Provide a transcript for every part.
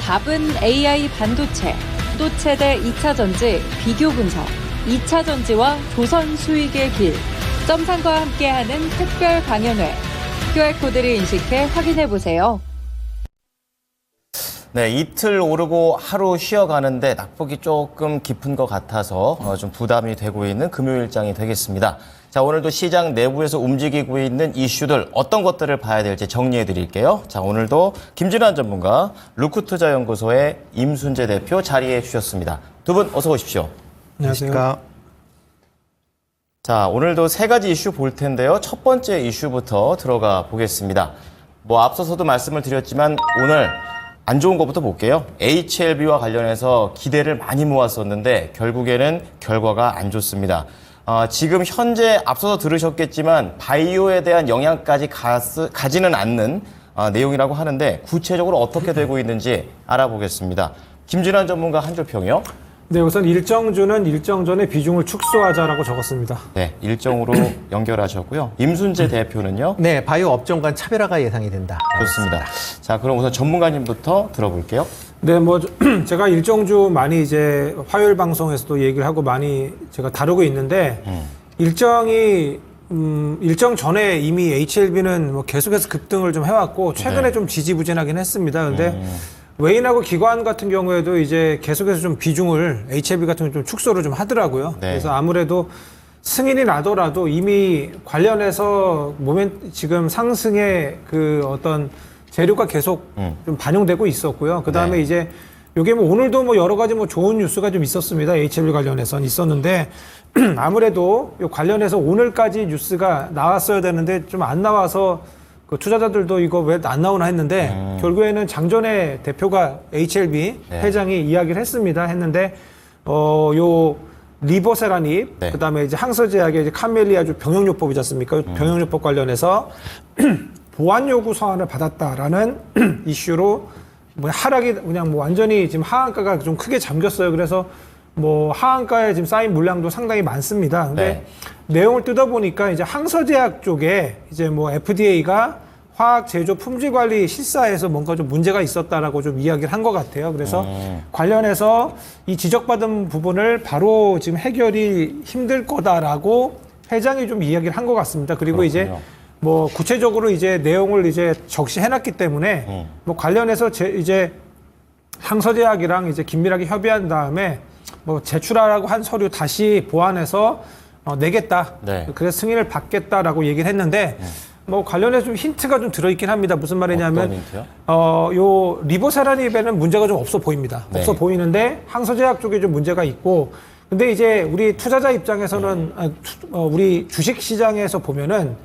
답은 AI 반도체, 또 최대 2차 전지 비교 분석, 2차 전지와 조선 수익의 길, 점상과 함께하는 특별 강연회. QR코드를 인식해 확인해보세요. 네, 이틀 오르고 하루 쉬어가는데 낙폭이 조금 깊은 것 같아서 좀 부담이 되고 있는 금요일장이 되겠습니다. 자, 오늘도 시장 내부에서 움직이고 있는 이슈들 어떤 것들을 봐야 될지 정리해 드릴게요. 자, 오늘도 김진환 전문가, 루크투자연구소의 임순재 대표 자리해 주셨습니다. 두 분 어서 오십시오. 안녕하세요. 자, 오늘도 세 가지 이슈 볼 텐데요. 첫 번째 이슈부터 들어가 보겠습니다. 앞서서도 말씀을 드렸지만 오늘 안 좋은 것부터 볼게요. HLB와 관련해서 기대를 많이 모았었는데 결국에는 결과가 안 좋습니다. 지금 현재 앞서서 들으셨겠지만 바이오에 대한 영향까지 가지는 않는 내용이라고 하는데 구체적으로 어떻게 되고 있는지 알아보겠습니다. 김진환 전문가 한 줄 평이요. 네, 우선 일정주는 일정 전에 비중을 축소하자라고 적었습니다. 네, 일정으로 연결하셨고요. 임순재 대표는요. 네, 바이오 업종 간 차별화가 예상이 된다. 좋습니다. 자, 그럼 우선 전문가님부터 들어볼게요. 네, 제가 일정주 많이 이제 화요일 방송에서도 얘기를 하고 많이 제가 다루고 있는데 일정 전에 이미 HLB는 계속해서 급등을 좀 해왔고 최근에 네. 좀 지지부진하긴 했습니다. 근데 외인하고 기관 같은 경우에도 이제 계속해서 좀 비중을 HLB 같은 경우 좀 축소를 좀 하더라고요. 네. 그래서 아무래도 승인이 나더라도 이미 관련해서 지금 상승의 그 어떤 재료가 계속 좀 반영되고 있었고요. 그 다음에 네. 이제 요게 오늘도 여러 가지 좋은 뉴스가 좀 있었습니다. HLB 관련해서는 있었는데 아무래도 요 관련해서 오늘까지 뉴스가 나왔어야 되는데 좀 안 나와서 그 투자자들도 이거 왜 안 나오나 했는데 결국에는 장전의 대표가 HLB 네. 회장이 이야기를 했는데 요 리보세라닙 네. 그다음에 이제 항서제약의 이제 카멜리아주 병용요법이지 않습니까? 병용요법 관련해서 보완 요구 서한을 받았다라는 이슈로 하락이 그냥 완전히 지금 하한가가 좀 크게 잠겼어요. 그래서 하한가에 지금 쌓인 물량도 상당히 많습니다. 근데 네. 내용을 뜯어보니까 이제 항서제약 쪽에 이제 FDA가 화학 제조 품질 관리 실사에서 뭔가 좀 문제가 있었다라고 좀 이야기를 한 것 같아요. 그래서 관련해서 이 지적받은 부분을 바로 지금 해결이 힘들 거다라고 회장이 좀 이야기를 한 것 같습니다. 그리고 그렇군요. 이제 구체적으로 이제 내용을 이제 적시해놨기 때문에 관련해서 이제 항서제약이랑 이제 긴밀하게 협의한 다음에 제출하라고 한 서류 다시 보완해서 내겠다. 네. 그래서 승인을 받겠다라고 얘기를 했는데 관련해서 좀 힌트가 좀 들어있긴 합니다. 무슨 말이냐면 어떤 힌트요? 요 리보세라닙에는 문제가 좀 없어 보입니다. 네. 없어 보이는데 항서제약 쪽에 좀 문제가 있고 근데 이제 우리 투자자 입장에서는 우리 주식 시장에서 보면은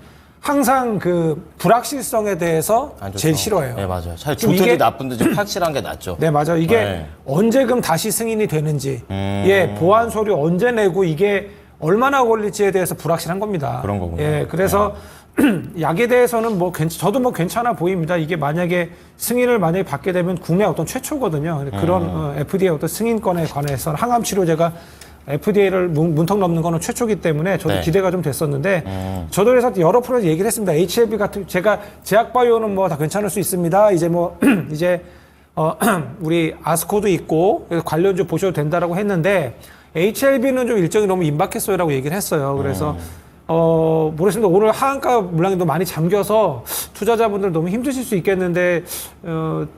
항상 그 불확실성에 대해서 안 좋죠. 제일 싫어해요. 네, 맞아요. 잘 지금 좋든지 이게- 나쁜지 좀 확실한 게 낫죠. 네, 맞아요. 이게 네. 언제금 다시 승인이 되는지, 보완 서류 언제 내고 이게 얼마나 걸릴지에 대해서 불확실한 겁니다. 그런 거군요. 예, 그래서 약에 대해서는 저도 괜찮아 보입니다. 이게 만약에 승인을 만약에 받게 되면 국내 어떤 최초거든요. 그런 FDA 어떤 승인권에 관해서 항암 치료제가 FDA를 문턱 넘는 거는 최초기 때문에 저도 네. 기대가 좀 됐었는데 저도 그래서 여러 프로에서 얘기를 했습니다. HLB 같은 제약바이오는 다 괜찮을 수 있습니다. 이제 이제 우리 아스코도 있고 관련주 보셔도 된다라고 했는데 HLB는 좀 일정이 너무 임박했어요라고 얘기를 했어요. 그래서 모르겠습니다. 오늘 하한가 물량이 너무 많이 잠겨서 투자자분들 너무 힘드실 수 있겠는데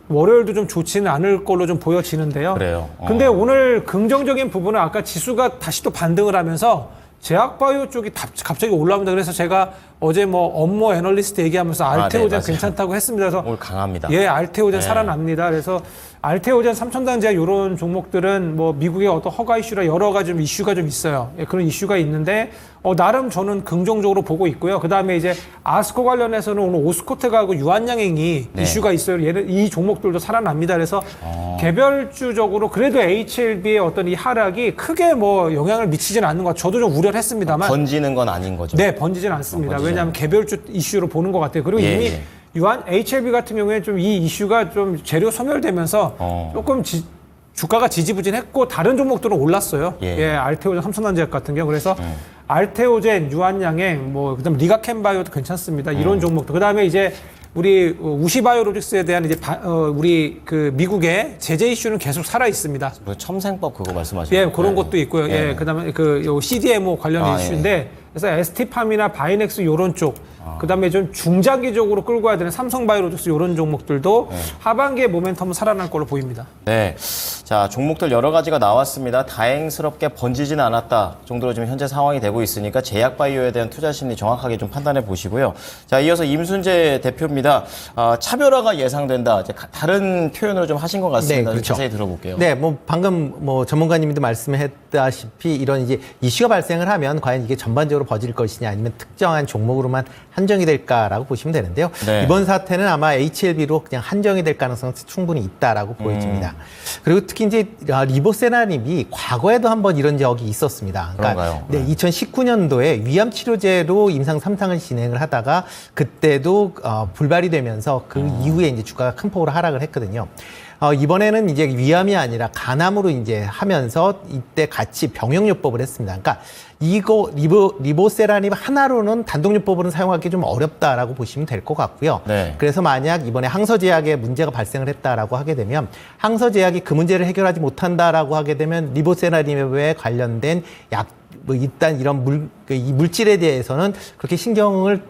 월요일도 좀 좋지는 않을 걸로 좀 보여지는데요. 그래요. 근데 오늘 긍정적인 부분은 아까 지수가 다시 또 반등을 하면서 제약바이오 쪽이 갑자기 올라옵니다. 그래서 제가 어제 업무 애널리스트 얘기하면서 알테오젠 맞아요. 괜찮다고 했습니다. 그래서 오늘 강합니다. 예, 알테오젠 네. 살아납니다. 그래서 알테오젠, 삼천당제약 이런 종목들은 미국의 어떤 허가 이슈라 여러 가지 좀 이슈가 좀 있어요. 예, 그런 이슈가 있는데 나름 저는 긍정적으로 보고 있고요. 그 다음에 이제 아스코 관련해서는 오늘 오스코텍하고 유한양행이 네. 이슈가 있어요. 이 종목들도 살아납니다. 그래서 개별주적으로 그래도 HLB의 어떤 이 하락이 크게 영향을 미치지는 않는 것 같아요. 저도 좀 우려를 했습니다만. 번지는 건 아닌 거죠. 네, 번지지는 않습니다. 번지지 왜냐하면 개별주 이슈로 보는 것 같아요. 그리고 예, 이미 예. HLB 같은 경우에 좀 이 이슈가 좀 재료 소멸되면서 조금 주가가 지지부진했고 다른 종목들은 올랐어요. 예. 알테오젠, 삼성전자제약 같은 경우. 그래서 알테오젠, 유한양행, 그다음 리가켄바이오도 괜찮습니다. 이런 종목들. 그다음에 이제 우리 우시바이오로직스에 대한 이제 우리 그 미국의 제재 이슈는 계속 살아 있습니다. 뭐 첨생법 그거 말씀하시는 예, 그런 것도 있고요. 예, 그다음에 요 CDMO 관련 이슈인데 그래서 ST팜이나 바이넥스 요런 쪽, 그다음에 좀 중장기적으로 끌고 와야 되는 삼성바이오로직스 요런 종목들도 하반기에 모멘텀은 살아날 걸로 보입니다. 네. 자, 종목들 여러 가지가 나왔습니다. 다행스럽게 번지지는 않았다 정도로 지금 현재 상황이 되고 있으니까 제약바이오에 대한 투자 심리 정확하게 좀 판단해 보시고요. 자, 이어서 임순재 대표입니다. 차별화가 예상된다. 이제 다른 표현으로 좀 하신 것 같습니다. 네, 그렇죠. 자세히 들어볼게요. 네, 뭐 방금 뭐 전문가님도 말씀했다시피 이런 이제 이슈가 발생을 하면 과연 이게 전반적으로 퍼질 것이냐 아니면 특정한 종목으로만 한정이 될까라고 보시면 되는데요. 네. 이번 사태는 아마 HLB로 그냥 한정이 될 가능성이 충분히 있다라고 보여집니다. 그리고 특히 이제 리보세라닙이 과거에도 한번 이런 적이 있었습니다. 그런가요? 네, 2019년도에 위암 치료제로 임상 3상을 진행을 하다가 그때도 불발이 되면서 그 이후에 이제 주가가 큰 폭으로 하락을 했거든요. 이번에는 이제 위암이 아니라 간암으로 이제 하면서 이때 같이 병역요법을 했습니다. 그러니까 이거 리보세라닙 하나로는 단독요법으로는 사용하기 좀 어렵다라고 보시면 될 것 같고요. 네. 그래서 만약 이번에 항서제약에 문제가 발생을 했다라고 하게 되면 항서제약이 그 문제를 해결하지 못한다라고 하게 되면 리보세라닙에 관련된 뭐 일단 이런 이 물질에 대해서는 그렇게 신경을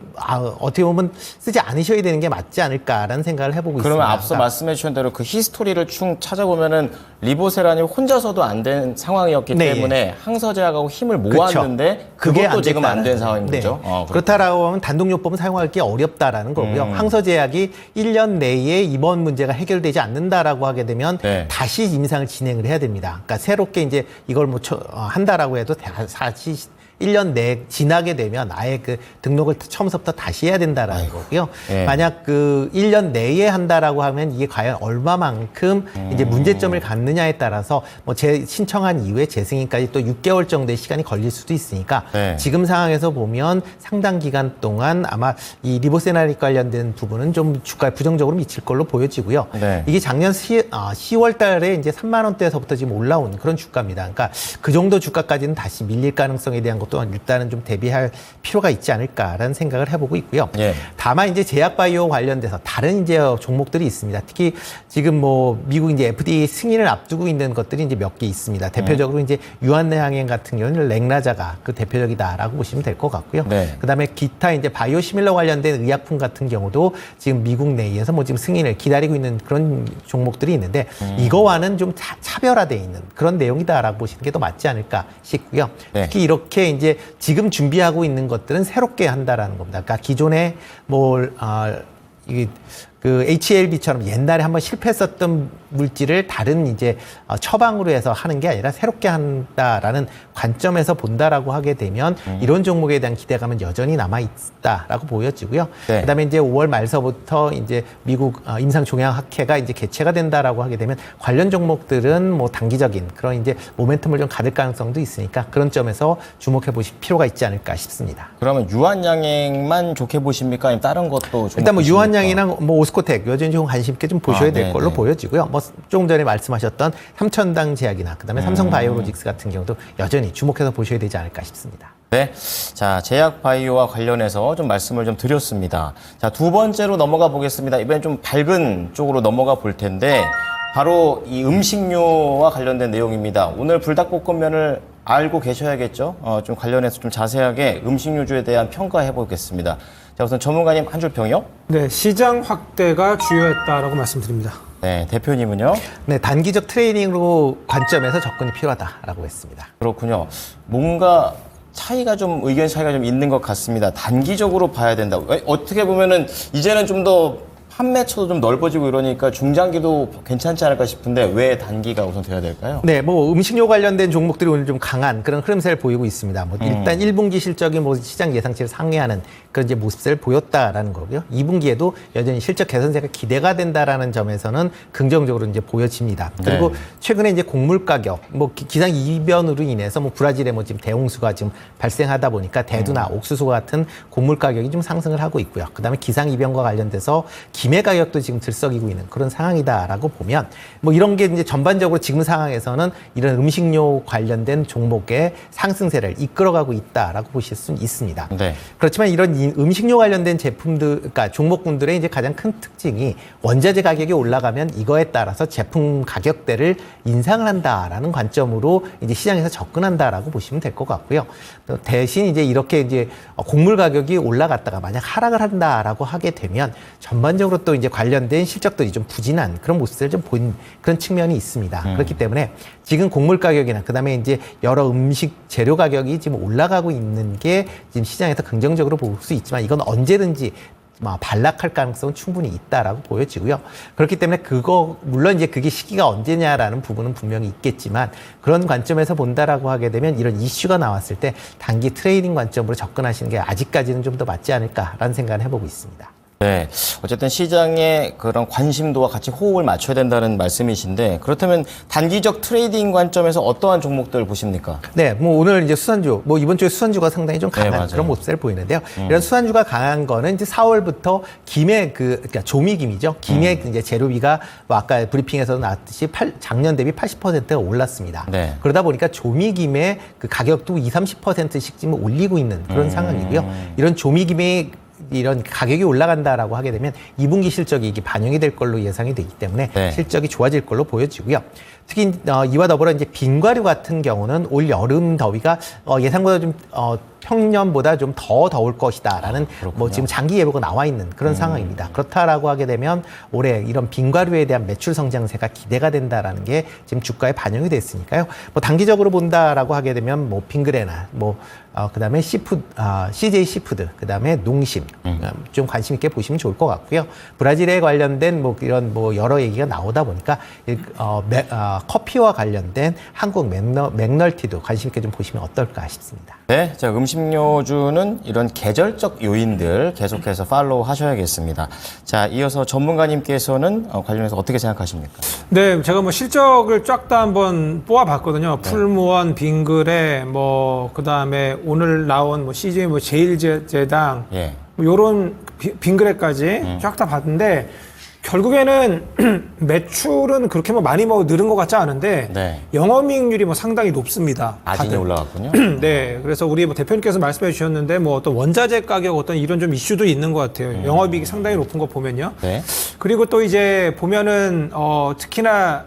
어떻게 보면 쓰지 않으셔야 되는 게 맞지 않을까라는 생각을 해보고 있습니다. 그러면 앞서 말씀해 주신 대로 그 히스토리를 쭉 찾아보면은 리보세라님 혼자서도 안 된 상황이었기 네, 때문에 항서제약하고 힘을 그렇죠. 모았는데 그게 그것도 안 지금 안 된 됐다는 상황인 네. 거죠. 그렇다라고 하면 단독요법은 사용하기 어렵다라는 거고요. 항서제약이 1년 내에 이번 문제가 해결되지 않는다라고 하게 되면 네. 다시 임상을 진행을 해야 됩니다. 그러니까 새롭게 이제 이걸 뭐 한다라고 해도 다시 1년 내에 지나게 되면 아예 그 등록을 처음부터 다시 해야 된다라는 거고요. 예. 만약 그 1년 내에 한다라고 하면 이게 과연 얼마만큼 이제 문제점을 갖느냐에 따라서 뭐 신청한 이후에 재승인까지 또 6개월 정도의 시간이 걸릴 수도 있으니까 네. 지금 상황에서 보면 상당 기간 동안 아마 이 리보세라닙 관련된 부분은 좀 주가에 부정적으로 미칠 걸로 보여지고요. 네. 이게 작년 10월 달에 이제 3만 원대에서부터 지금 올라온 그런 주가입니다. 그러니까 그 정도 주가까지는 다시 밀릴 가능성에 대한 것도 일단은 좀 대비할 필요가 있지 않을까라는 생각을 해보고 있고요. 예. 다만 이제 제약바이오 관련돼서 다른 이제 종목들이 있습니다. 특히 지금 뭐 미국 이제 FDA 승인을 앞두고 있는 것들이 이제 몇 개 있습니다. 대표적으로 이제 유한내항행 같은 경우는 렉나자가 그 대표적이다라고 보시면 될 것 같고요. 네. 그다음에 기타 이제 바이오시밀러 관련된 의약품 같은 경우도 지금 미국 내에서 뭐 지금 승인을 기다리고 있는 그런 종목들이 있는데 이거와는 좀 차별화되어 있는 그런 내용이다라고 보시는 게 더 맞지 않을까 싶고요. 네. 특히 이렇게 이제 지금 준비하고 있는 것들은 새롭게 한다라는 겁니다. 그러니까 기존에 그 HLB처럼 옛날에 한번 실패했었던 물질을 다른 이제 처방으로 해서 하는 게 아니라 새롭게 한다라는 관점에서 본다라고 하게 되면 이런 종목에 대한 기대감은 여전히 남아 있다라고 보여지고요. 네. 그다음에 이제 5월 말서부터 이제 미국 임상종양학회가 이제 개최가 된다라고 하게 되면 관련 종목들은 뭐 단기적인 그런 이제 모멘텀을 좀 가질 가능성도 있으니까 그런 점에서 주목해 보실 필요가 있지 않을까 싶습니다. 그러면 유한양행만 좋게 보십니까? 아니면 다른 것도 좀 일단 뭐 보십니까? 유한양이랑 뭐 오스코텍 여전히 좀 관심 있게 좀 보셔야 될 네, 걸로 네. 보여지고요. 뭐 조금 전에 말씀하셨던 삼천당 제약이나 그다음에 삼성바이오로직스 같은 경우도 여전히 주목해서 보셔야 되지 않을까 싶습니다. 네. 자, 제약바이오와 관련해서 좀 말씀을 좀 드렸습니다. 자, 두 번째로 넘어가 보겠습니다. 이번엔 좀 밝은 쪽으로 넘어가 볼 텐데 바로 이 음식료와 관련된 내용입니다. 오늘 불닭볶음면을 알고 계셔야겠죠? 좀 관련해서 좀 자세하게 음식료주에 대한 평가해 보겠습니다. 자, 우선 전문가님 한 줄 평이요? 네, 시장 확대가 주요했다라고 말씀드립니다. 네, 대표님은요? 네, 단기적 트레이닝으로 관점에서 접근이 필요하다라고 했습니다. 그렇군요. 뭔가 의견 차이가 좀 있는 것 같습니다. 단기적으로 봐야 된다. 어떻게 보면은 이제는 좀 더 판매처도 좀 넓어지고 이러니까 중장기도 괜찮지 않을까 싶은데 왜 단기가 우선 돼야 될까요? 네, 뭐 음식료 관련된 종목들이 오늘 좀 강한 그런 흐름세를 보이고 있습니다. 뭐 일단 1분기 실적이 뭐 시장 예상치를 상회하는 그런 이제 모습을 보였다라는 거고요. 2분기에도 여전히 실적 개선세가 기대가 된다라는 점에서는 긍정적으로 이제 보여집니다. 그리고 네. 최근에 이제 곡물 가격, 뭐 기상 이변으로 인해서 뭐 브라질에 뭐 지금 대홍수가 지금 발생하다 보니까 대두나 옥수수 같은 곡물 가격이 좀 상승을 하고 있고요. 그다음에 기상 이변과 관련돼서 김의 가격도 지금 들썩이고 있는 그런 상황이다라고 보면 뭐 이런 게 이제 전반적으로 지금 상황에서는 이런 음식료 관련된 종목의 상승세를 이끌어가고 있다라고 보실 수 있습니다. 네. 그렇지만 이런 음식료 관련된 제품들, 그러니까 종목군들의 이제 가장 큰 특징이 원자재 가격이 올라가면 이거에 따라서 제품 가격대를 인상을 한다라는 관점으로 이제 시장에서 접근한다라고 보시면 될 것 같고요. 대신 이제 이렇게 이제 곡물 가격이 올라갔다가 만약 하락을 한다라고 하게 되면 전반적으로 또 이제 관련된 실적들이 좀 부진한 그런 모습을 좀 보인 그런 측면이 있습니다. 그렇기 때문에 지금 곡물 가격이나 그다음에 이제 여러 음식 재료 가격이 지금 올라가고 있는 게 지금 시장에서 긍정적으로 볼 수 있지만 이건 언제든지 반락할 가능성은 충분히 있다라고 보여지고요. 그렇기 때문에 물론 이제 그게 시기가 언제냐라는 부분은 분명히 있겠지만 그런 관점에서 본다라고 하게 되면 이런 이슈가 나왔을 때 단기 트레이딩 관점으로 접근하시는 게 아직까지는 좀 더 맞지 않을까라는 생각을 해보고 있습니다. 네. 어쨌든 시장의 그런 관심도와 같이 호흡을 맞춰야 된다는 말씀이신데 그렇다면 단기적 트레이딩 관점에서 어떠한 종목들 보십니까? 네, 뭐 오늘 이제 수산주, 뭐 이번 주에 수산주가 상당히 좀 강한 맞아요. 그런 모습을 보이는데요. 이런 수산주가 강한 거는 이제 4월부터 김의 그러니까 조미김이죠. 김의 이제 재료비가 뭐 아까 브리핑에서 나왔듯이 작년 대비 80%가 올랐습니다. 네. 그러다 보니까 조미김의 그 가격도 20-30%씩 지금 올리고 있는 그런 상황이고요. 이런 조미김의 이런 가격이 올라간다라고 하게 되면 2분기 실적이 이게 반영이 될 걸로 예상이 되기 때문에 네. 실적이 좋아질 걸로 보여지고요. 특히 이와 더불어 이제 빙과류 같은 경우는 올 여름 더위가 예상보다 좀 평년보다 좀 더 더울 것이다라는 뭐 지금 장기 예보가 나와 있는 그런 상황입니다. 그렇다라고 하게 되면 올해 이런 빙과류에 대한 매출 성장세가 기대가 된다라는 게 지금 주가에 반영이 됐으니까요. 뭐 단기적으로 본다라고 하게 되면 뭐 빙그레나 뭐 그다음에 CJ 시푸드, 그다음에 농심 좀 관심 있게 보시면 좋을 것 같고요. 브라질에 관련된 뭐 이런 뭐 여러 얘기가 나오다 보니까 커피와 관련된 한국 맥널티도 관심 있게 좀 보시면 어떨까 싶습니다. 네, 자, 음식료주는 이런 계절적 요인들 계속해서 팔로우 하셔야겠습니다. 자, 이어서 전문가님께서는 관련해서 어떻게 생각하십니까? 네, 제가 뭐 실적을 쫙 다 한번 뽑아봤거든요. 풀무원, 빙그레, 뭐 그다음에 오늘 나온 뭐 CJ 뭐 제일제당, 예. 뭐 요런 빙그레까지 쫙 다 봤는데 결국에는 매출은 그렇게 뭐 많이 뭐 늘은 것 같지 않은데 네. 영업이익률이 뭐 상당히 높습니다. 아진이 다들. 올라갔군요. 네, 그래서 우리 뭐 대표님께서 말씀해 주셨는데 뭐 어떤 원자재 가격 어떤 이런 좀 이슈도 있는 것 같아요. 영업이익이 상당히 높은 거 보면요. 네. 그리고 또 이제 보면은 특히나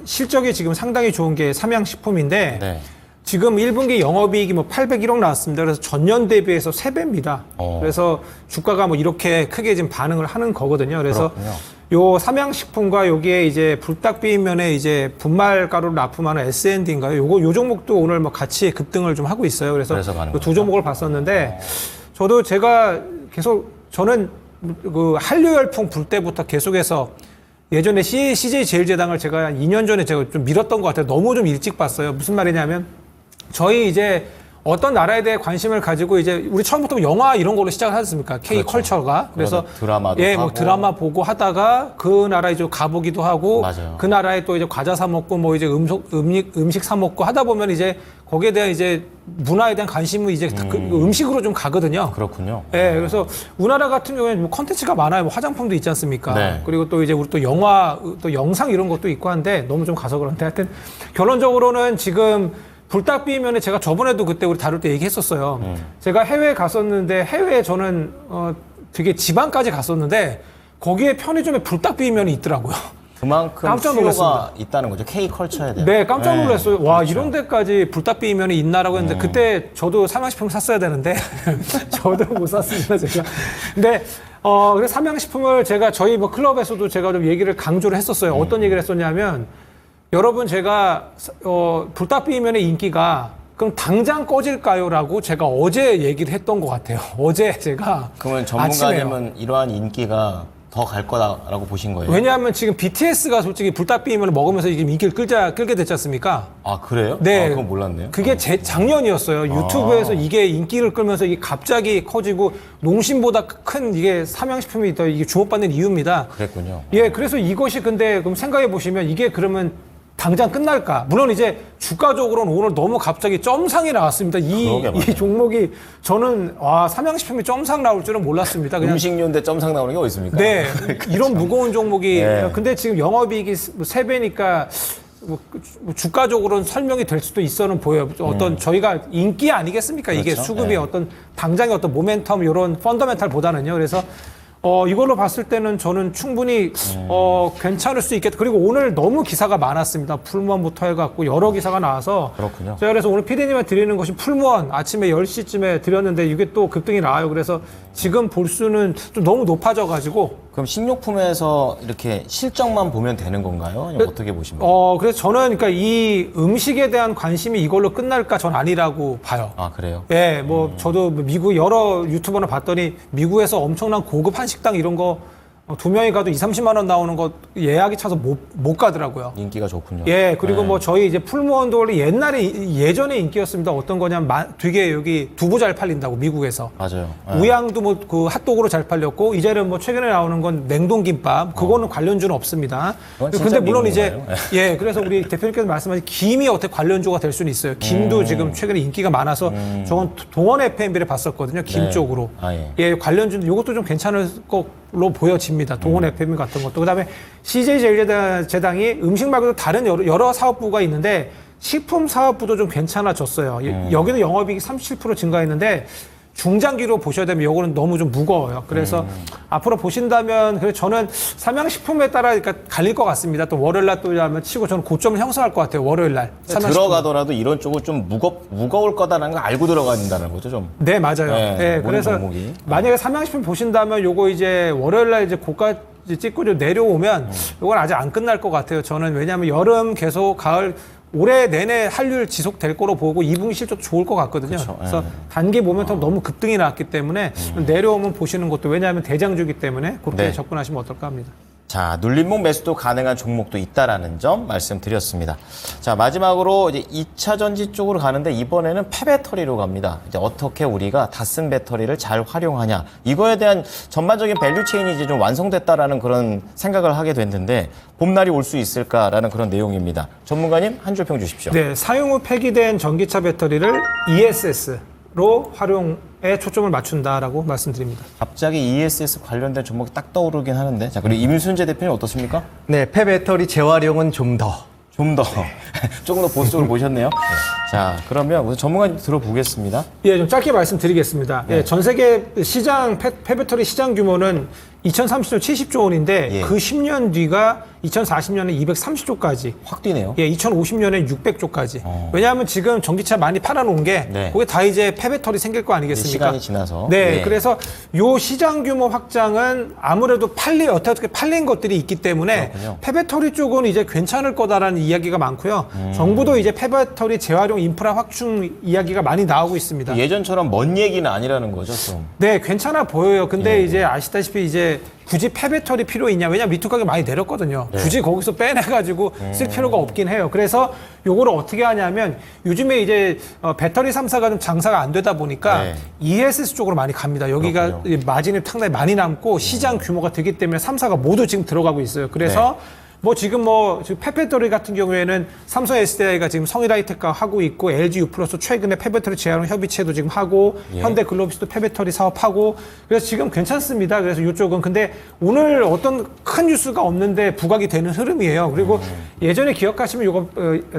실적이 지금 상당히 좋은 게 삼양식품인데 네. 지금 1분기 영업이익이 뭐 801억 나왔습니다. 그래서 전년 대비해서 3배입니다. 그래서 주가가 뭐 이렇게 크게 지금 반응을 하는 거거든요. 그래서 그렇군요. 요 삼양식품과 여기에 이제 불닭비빔면에 이제 분말 가루를 납품하는 S&D인가요? 요 종목도 오늘 뭐 같이 급등을 좀 하고 있어요. 그래서 가는 그 두 종목을 봤었는데 저도 제가 계속 저는 그 한류 열풍 불 때부터 계속해서 예전에 CJ 제일제당을 제가 한 2년 전에 제가 좀 밀었던 것 같아요. 너무 좀 일찍 봤어요. 무슨 말이냐면 저희 이제 어떤 나라에 대해 관심을 가지고 이제 우리 처음부터 영화 이런 걸로 시작을 하지 않습니까? K 컬처가. 그래서 드라마도 예, 뭐 하고. 드라마 보고 하다가 그 나라에 좀 가보기도 하고 맞아요. 그 나라에 또 이제 과자 사 먹고 뭐 이제 음식 사 먹고 하다 보면 이제 거기에 대한 이제 문화에 대한 관심은 이제 그 음식으로 좀 가거든요. 그렇군요. 예, 그래서 우리나라 같은 경우에는 뭐 컨텐츠가 많아요. 뭐 화장품도 있지 않습니까? 네. 그리고 또 이제 우리 또 영화, 또 영상 이런 것도 있고 한데 너무 좀 가서 그런데 하여튼 결론적으로는 지금 불닭비빔면에 제가 저번에도 그때 우리 다룰 때 얘기했었어요. 제가 해외에 갔었는데 해외에 저는 되게 지방까지 갔었는데 거기에 편의점에 불닭비빔면이 있더라고요. 그만큼 깜짝 수요가 놀랐습니다. 있다는 거죠. K 컬처에 대한. 네, 깜짝 놀랐어요. 와, 그렇죠. 이런 데까지 불닭비빔면이 있나라고 했는데 그때 저도 삼양식품을 샀어야 되는데 저도 못 샀습니다, 제가. 근데 그래서 삼양식품을 제가 저희 뭐 클럽에서도 제가 좀 얘기를 강조를 했었어요. 어떤 얘기를 했었냐면 여러분 제가 불닭비빔면의 인기가 그럼 당장 꺼질까요? 라고 제가 어제 얘기를 했던 것 같아요. 어제 제가 그러면 아침에요. 전문가님은 이러한 인기가 더 갈 거다라고 보신 거예요? 왜냐하면 지금 BTS가 솔직히 불닭비빔면을 먹으면서 지금 인기를 끌게 됐지 않습니까? 아, 그래요? 네. 아, 그건 몰랐네요. 그게 작년이었어요. 유튜브에서 이게 인기를 끌면서 이게 갑자기 커지고 농심보다 큰 이게 삼양식품이 더 이게 주목받는 이유입니다. 그랬군요. 예, 그래서 이것이 근데 그럼 생각해 보시면 이게 그러면 당장 끝날까? 물론 이제 주가적으로는 오늘 너무 갑자기 점상이 나왔습니다. 이 종목이 저는 삼양식품이 점상 나올 줄은 몰랐습니다. 그냥 음식료인데 점상 나오는 게 어디 있습니까? 네, 이런 무거운 종목이 네. 근데 지금 영업이익이 3배니까 뭐 주가적으로는 설명이 될 수도 있어는 보여요. 어떤 저희가 인기 아니겠습니까? 이게 그렇죠. 수급이 네. 어떤 당장의 어떤 모멘텀 이런 펀더멘탈보다는요. 그래서 이걸로 봤을 때는 저는 충분히 괜찮을 수 있겠다. 그리고 오늘 너무 기사가 많았습니다. 풀무원부터 해갖고 여러 기사가 나와서 그렇군요. 제가 그래서 오늘 PD님한테 드리는 것이 풀무원 아침에 10시쯤에 드렸는데 이게 또 급등이 나와요. 그래서 지금 볼 수는 좀 너무 높아져가지고 그럼 식료품에서 이렇게 실적만 보면 되는 건가요? 아니면 어떻게 보십니까? 그래서 저는 그러니까 이 음식에 대한 관심이 이걸로 끝날까 전 아니라고 봐요. 아, 그래요? 예, 뭐 저도 미국 여러 유튜버를 봤더니 미국에서 엄청난 고급 한식당 이런 거 2명이 가도 2~30만 원 나오는 거 예약이 차서 못 가더라고요. 인기가 좋군요. 예, 그리고 네. 뭐 저희 이제 풀무원도 원래 예전에 인기였습니다. 어떤 거냐면 되게 여기 두부 잘 팔린다고 미국에서. 맞아요. 네. 우양도 뭐 그 핫도그로 잘 팔렸고 이제는 뭐 최근에 나오는 건 냉동김밥 그거는 관련주는 없습니다. 그건 진짜 근데 물론 미국 이제 건가요? 예, 그래서 우리 대표님께서 말씀하신 김이 어떻게 관련주가 될 수는 있어요. 김도 지금 최근에 인기가 많아서 저건 동원 FMB를 봤었거든요. 김 네. 쪽으로. 아, 예. 예, 관련주는 이것도 좀 괜찮을 걸로 보여집니다. 동원 FM 같은 것도. 그다음에 CJ제일제당이 음식 말고도 다른 여러 사업부가 있는데 식품 사업부도 좀 괜찮아졌어요. 여기도 영업이익이 37% 증가했는데 중장기로 보셔야 되면 요거는 너무 좀 무거워요. 그래서 앞으로 보신다면 그래서 저는 삼양식품에 따라 그러니까 갈릴 것 같습니다. 또 월요일날 또 하면 치고 저는 고점을 형성할 것 같아요. 월요일날. 들어가더라도 이런 쪽은 좀 무거울 거다라는 걸 알고 들어가야 된다는 거죠, 좀. 네, 맞아요. 네, 네, 모든 그래서 종목이. 만약에 삼양식품 보신다면 요거 이제 월요일날 이제 고가 찍고 좀 내려오면 요건 아직 안 끝날 것 같아요. 저는 왜냐하면 여름 계속 가을 올해 내내 한류를 지속될 거로 보고 2분기 실적도 좋을 것 같거든요. 그쵸, 그래서 예. 단기 모멘텀 너무 급등이 나왔기 때문에 내려오면 보시는 것도 왜냐하면 대장주기 때문에 그렇게 네. 접근하시면 어떨까 합니다. 자, 눌림목 매수도 가능한 종목도 있다라는 점 말씀드렸습니다. 자, 마지막으로 이제 2차 전지 쪽으로 가는데 이번에는 폐배터리로 갑니다. 이제 어떻게 우리가 다 쓴 배터리를 잘 활용하냐. 이거에 대한 전반적인 밸류 체인이 이제 좀 완성됐다라는 그런 생각을 하게 됐는데 봄날이 올 수 있을까라는 그런 내용입니다. 전문가님 한 줄 평 주십시오. 네, 사용 후 폐기된 전기차 배터리를 ESS로 활용에 초점을 맞춘다라고 말씀드립니다. 갑자기 ESS 관련된 종목이 딱 떠오르긴 하는데. 자, 그리고 이민순재 대표님 어떻습니까? 네, 폐배터리 재활용은 좀 더. 좀 더, 조금 더 보수적으로 보셨네요. 자, 그러면 우선 전문가님 들어보겠습니다. 예, 좀 짧게 말씀드리겠습니다. 예, 전 세계 시장 폐배터리 시장 규모는 2030년 70조 원인데 예. 그 10년 뒤가 2040년에 230조까지. 확 뛰네요. 예, 2050년에 600조까지. 왜냐하면 지금 전기차 많이 팔아놓은 게 네. 그게 다 이제 폐배터리 생길 거 아니겠습니까? 시간이 지나서. 네, 예. 그래서 요 시장 규모 확장은 아무래도 어떻게 팔린 것들이 있기 때문에 그렇군요. 폐배터리 쪽은 이제 괜찮을 거다라는 이야기가 많고요. 정부도 이제 폐배터리 재활용 인프라 확충 이야기가 많이 나오고 있습니다. 예전처럼 먼 얘기는 아니라는 거죠, 좀. 네, 괜찮아 보여요. 근데 예. 이제 아시다시피 이제 굳이 폐배터리 필요 있냐? 왜냐면 리튬 가격이 많이 내렸거든요. 네. 굳이 거기서 빼내가지고 쓸 필요가 없긴 해요. 그래서 요거를 어떻게 하냐면 요즘에 이제 배터리 3사가 좀 장사가 안 되다 보니까 네. ESS 쪽으로 많이 갑니다. 여기가 그렇군요. 마진이 상당히 많이 남고 시장 규모가 되기 때문에 3사가 모두 지금 들어가고 있어요. 그래서 지금 폐배터리 같은 경우에는 삼성 SDI가 지금 성일하이텍과 하고 있고 LG U+도 최근에 폐배터리 재활용 협의체도 지금 하고 예. 현대글로비스도 폐배터리 사업하고 그래서 지금 괜찮습니다. 그래서 이쪽은 근데 오늘 어떤 큰 뉴스가 없는데 부각이 되는 흐름이에요. 그리고 예전에 기억하시면 요거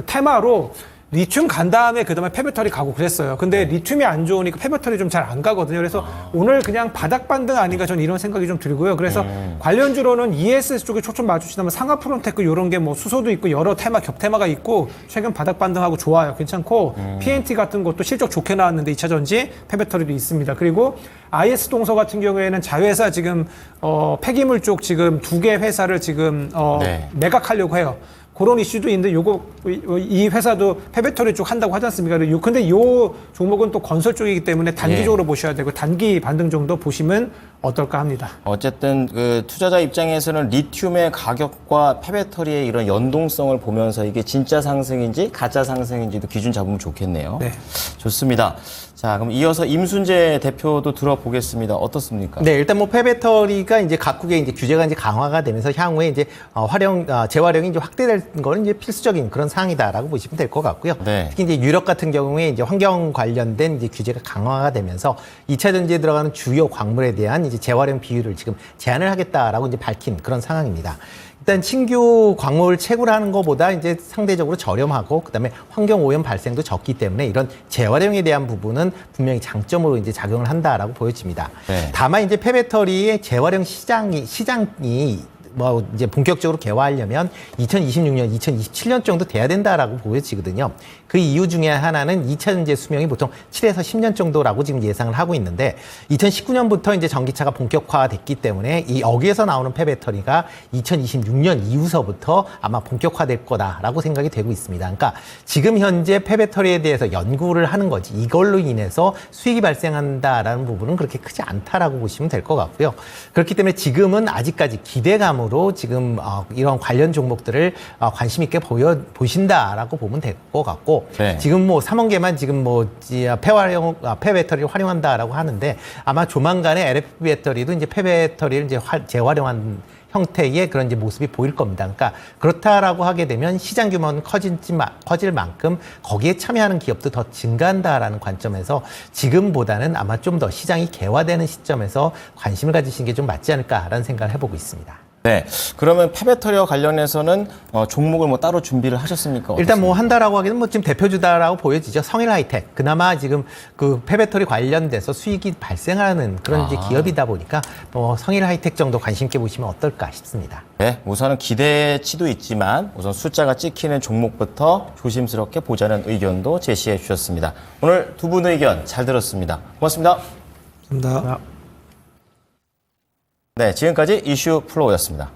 테마로 리튬 간 다음에 그다음에 폐배터리 가고 그랬어요. 근데 리튬이 안 좋으니까 폐배터리 좀 잘 안 가거든요. 그래서 오늘 그냥 바닥 반등 아닌가 저는 이런 생각이 좀 들고요. 그래서 관련주로는 ESS 쪽에 초점 맞추시다면 상하프론테크 이런 게 수소도 있고 여러 겹테마가 있고 최근 바닥 반등하고 좋아요. 괜찮고 PNT 같은 것도 실적 좋게 나왔는데 2차 전지 폐배터리도 있습니다. 그리고 IS 동서 같은 경우에는 자회사 지금 폐기물 쪽 지금 2개 회사를 지금 네. 매각하려고 해요. 그런 이슈도 있는데 이 회사도 폐배터리 쪽 한다고 하지 않습니까? 근데 요 종목은 또 건설 쪽이기 때문에 단기적으로 보셔야 되고 단기 반등 정도 보시면 어떨까 합니다. 어쨌든 그 투자자 입장에서는 리튬의 가격과 폐배터리의 이런 연동성을 보면서 이게 진짜 상승인지 가짜 상승인지도 기준 잡으면 좋겠네요. 네. 좋습니다. 자, 그럼 이어서 임순재 대표도 들어보겠습니다. 어떻습니까? 네, 일단 뭐 폐배터리가 이제 각국의 이제 규제가 이제 강화가 되면서 향후에 이제 재활용이 이제 확대될 거는 이제 필수적인 그런 사항이다라고 보시면 될 것 같고요. 네. 특히 이제 유럽 같은 경우에 이제 환경 관련된 이제 규제가 강화가 되면서 2차 전지에 들어가는 주요 광물에 대한 이제 재활용 비율을 지금 제한을 하겠다라고 이제 밝힌 그런 상황입니다. 일단 신규 광물 채굴하는 것보다 이제 상대적으로 저렴하고 그다음에 환경 오염 발생도 적기 때문에 이런 재활용에 대한 부분은 분명히 장점으로 이제 작용을 한다라고 보여집니다. 네. 다만 이제 폐배터리의 재활용 시장이 뭐 이제 본격적으로 개화하려면 2026년, 2027년 정도 돼야 된다라고 보여지거든요. 그 이유 중에 하나는 2차 전지 수명이 보통 7에서 10년 정도라고 지금 예상을 하고 있는데 2019년부터 이제 전기차가 본격화됐기 때문에 여기에서 나오는 폐배터리가 2026년 이후서부터 아마 본격화될 거다라고 생각이 되고 있습니다. 그러니까 지금 현재 폐배터리에 대해서 연구를 하는 거지 이걸로 인해서 수익이 발생한다라는 부분은 그렇게 크지 않다라고 보시면 될 것 같고요. 그렇기 때문에 지금은 아직까지 기대감으로 지금 이런 관련 종목들을 관심 있게 보신다라고 보면 될 것 같고 네. 지금 뭐 3원계만 지금 뭐 폐배터리를 활용한다라고 하는데 아마 조만간에 LFP 배터리도 이제 폐배터리를 이제 재활용한 형태의 그런 이제 모습이 보일 겁니다. 그러니까 그렇다라고 하게 되면 시장 규모는 커질 만큼 거기에 참여하는 기업도 더 증가한다라는 관점에서 지금보다는 아마 좀 더 시장이 개화되는 시점에서 관심을 가지시는 게 좀 맞지 않을까라는 생각을 해보고 있습니다. 네. 그러면 폐배터리와 관련해서는 종목을 뭐 따로 준비를 하셨습니까? 일단 뭐 어떻습니까? 한다라고 하기는 뭐 지금 대표주다라고 보여지죠. 성일 하이텍. 그나마 지금 그 폐배터리 관련돼서 수익이 발생하는 그런 이제 기업이다 보니까 뭐 성일 하이텍 정도 관심 있게 보시면 어떨까 싶습니다. 네. 우선은 기대치도 있지만 우선 숫자가 찍히는 종목부터 조심스럽게 보자는 의견도 제시해 주셨습니다. 오늘 두 분 의견 잘 들었습니다. 고맙습니다. 감사합니다. 네. 지금까지 이슈 플로우였습니다.